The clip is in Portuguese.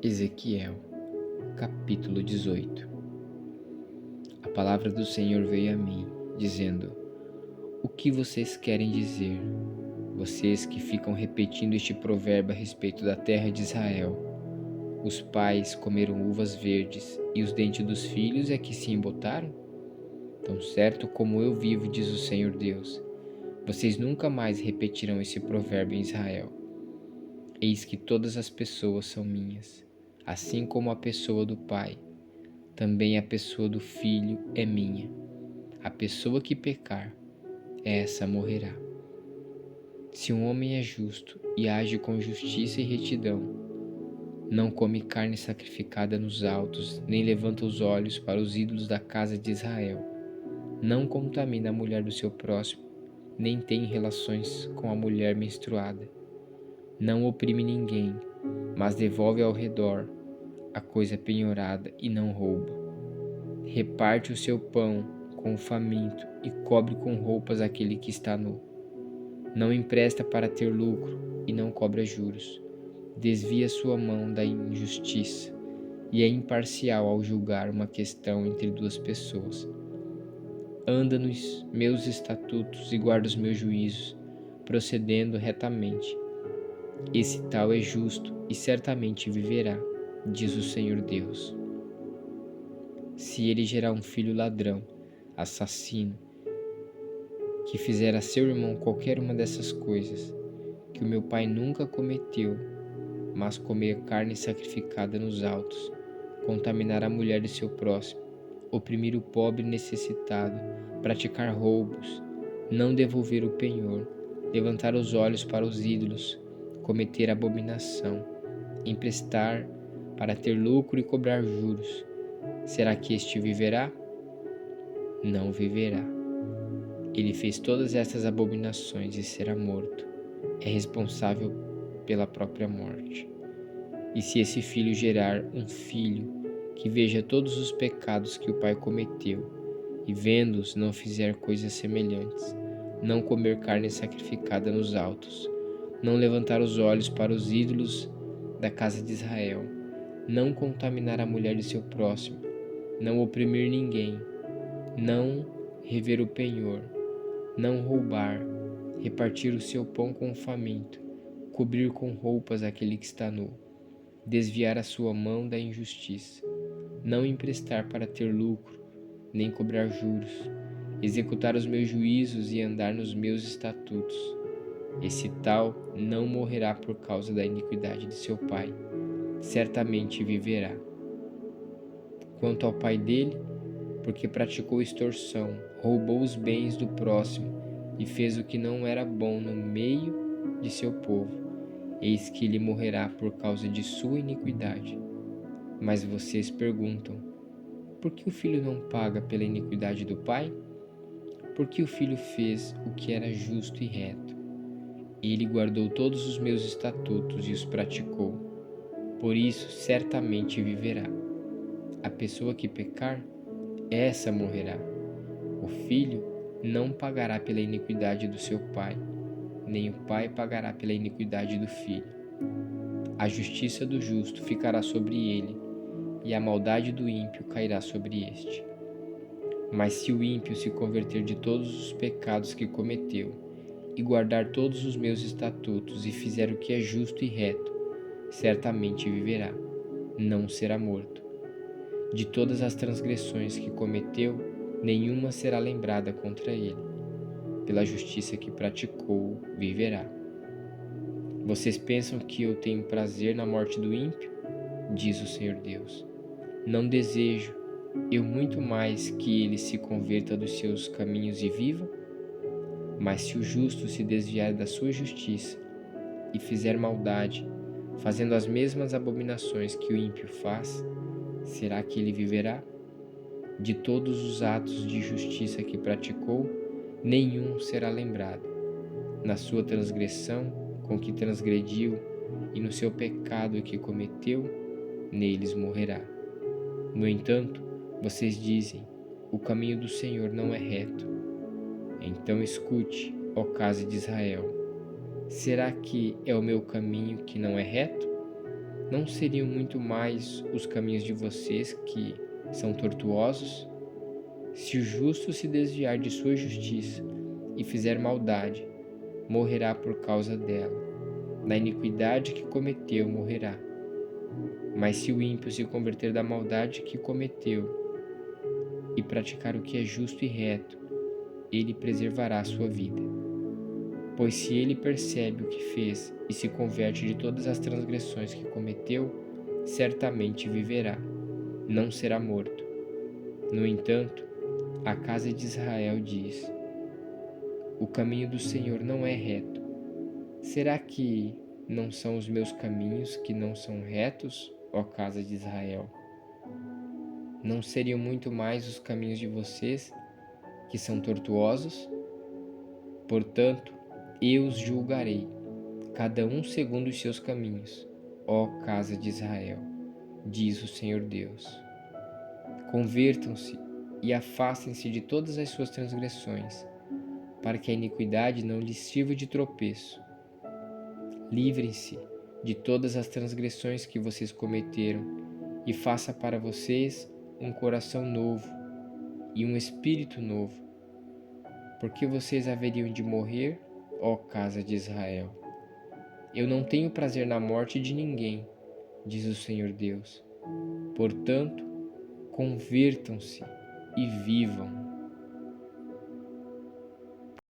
Ezequiel, capítulo 18. A palavra do Senhor veio a mim, dizendo: O que vocês querem dizer? Vocês que ficam repetindo este provérbio a respeito da terra de Israel. Os pais comeram uvas verdes, e os dentes dos filhos é que se embotaram? Tão certo como eu vivo, diz o Senhor Deus, vocês nunca mais repetirão esse provérbio em Israel. Eis que todas as pessoas são minhas, assim como a pessoa do pai. Também a pessoa do filho é minha. A pessoa que pecar, essa morrerá. Se um homem é justo e age com justiça e retidão, não come carne sacrificada nos altos, nem levanta os olhos para os ídolos da casa de Israel, não contamina a mulher do seu próximo, nem tem relações com a mulher menstruada, não oprime ninguém, mas devolve ao redor a coisa penhorada e não rouba. Reparte o seu pão com o faminto e cobre com roupas aquele que está nu. Não empresta para ter lucro e não cobra juros. Desvia sua mão da injustiça e é imparcial ao julgar uma questão entre duas pessoas. Anda nos meus estatutos e guarda os meus juízos, procedendo retamente. Esse tal é justo e certamente viverá, diz o Senhor Deus. Se ele gerar um filho ladrão, assassino, que fizer a seu irmão qualquer uma dessas coisas, que o meu pai nunca cometeu, mas comer carne sacrificada nos altos, contaminar a mulher de seu próximo, oprimir o pobre necessitado, praticar roubos, não devolver o penhor, levantar os olhos para os ídolos, cometer abominação, emprestar para ter lucro e cobrar juros, será que este viverá? Não viverá. Ele fez todas essas abominações e será morto. É responsável pela própria morte. E se esse filho gerar um filho que veja todos os pecados que o pai cometeu, e vendo-os não fizer coisas semelhantes, não comer carne sacrificada nos altos, não levantar os olhos para os ídolos da casa de Israel, não contaminar a mulher de seu próximo, não oprimir ninguém, não rever o penhor, não roubar, repartir o seu pão com o faminto, cobrir com roupas aquele que está nu, desviar a sua mão da injustiça, não emprestar para ter lucro, nem cobrar juros, executar os meus juízos e andar nos meus estatutos. Esse tal não morrerá por causa da iniquidade de seu pai, certamente viverá. Quanto ao pai dele, porque praticou extorsão, roubou os bens do próximo e fez o que não era bom no meio de seu povo, eis que ele morrerá por causa de sua iniquidade. Mas vocês perguntam: por que o filho não paga pela iniquidade do pai? Porque o filho fez o que era justo e reto. Ele guardou todos os meus estatutos e os praticou. Por isso certamente viverá. A pessoa que pecar, essa morrerá. O filho não pagará pela iniquidade do seu pai, nem o pai pagará pela iniquidade do filho. A justiça do justo ficará sobre ele, e a maldade do ímpio cairá sobre este. Mas se o ímpio se converter de todos os pecados que cometeu, e guardar todos os meus estatutos, e fizer o que é justo e reto, certamente viverá, não será morto. De todas as transgressões que cometeu, nenhuma será lembrada contra ele. Pela justiça que praticou, viverá. Vocês pensam que eu tenho prazer na morte do ímpio? Diz o Senhor Deus. Não desejo eu muito mais que ele se converta dos seus caminhos e viva? Mas se o justo se desviar da sua justiça e fizer maldade, fazendo as mesmas abominações que o ímpio faz, será que ele viverá? De todos os atos de justiça que praticou, nenhum será lembrado. Na sua transgressão com que transgrediu e no seu pecado que cometeu, neles morrerá. No entanto, vocês dizem: o caminho do Senhor não é reto. Então escute, ó casa de Israel: será que é o meu caminho que não é reto? Não seriam muito mais os caminhos de vocês que são tortuosos? Se o justo se desviar de sua justiça e fizer maldade, morrerá por causa dela. Na iniquidade que cometeu, morrerá. Mas se o ímpio se converter da maldade que cometeu e praticar o que é justo e reto, ele preservará a sua vida. Pois se ele percebe o que fez e se converte de todas as transgressões que cometeu, certamente viverá, não será morto. No entanto, a casa de Israel diz: o caminho do Senhor não é reto. Será que não são os meus caminhos que não são retos, ó casa de Israel? Não seriam muito mais os caminhos de vocês que são tortuosos? Portanto, eu os julgarei, cada um segundo os seus caminhos, ó casa de Israel, diz o Senhor Deus. Convertam-se e afastem-se de todas as suas transgressões, para que a iniquidade não lhes sirva de tropeço. Livrem-se de todas as transgressões que vocês cometeram e faça para vocês um coração novo e um espírito novo, porque vocês haveriam de morrer, ó casa de Israel. Eu não tenho prazer na morte de ninguém, diz o Senhor Deus. Portanto, convertam-se e vivam.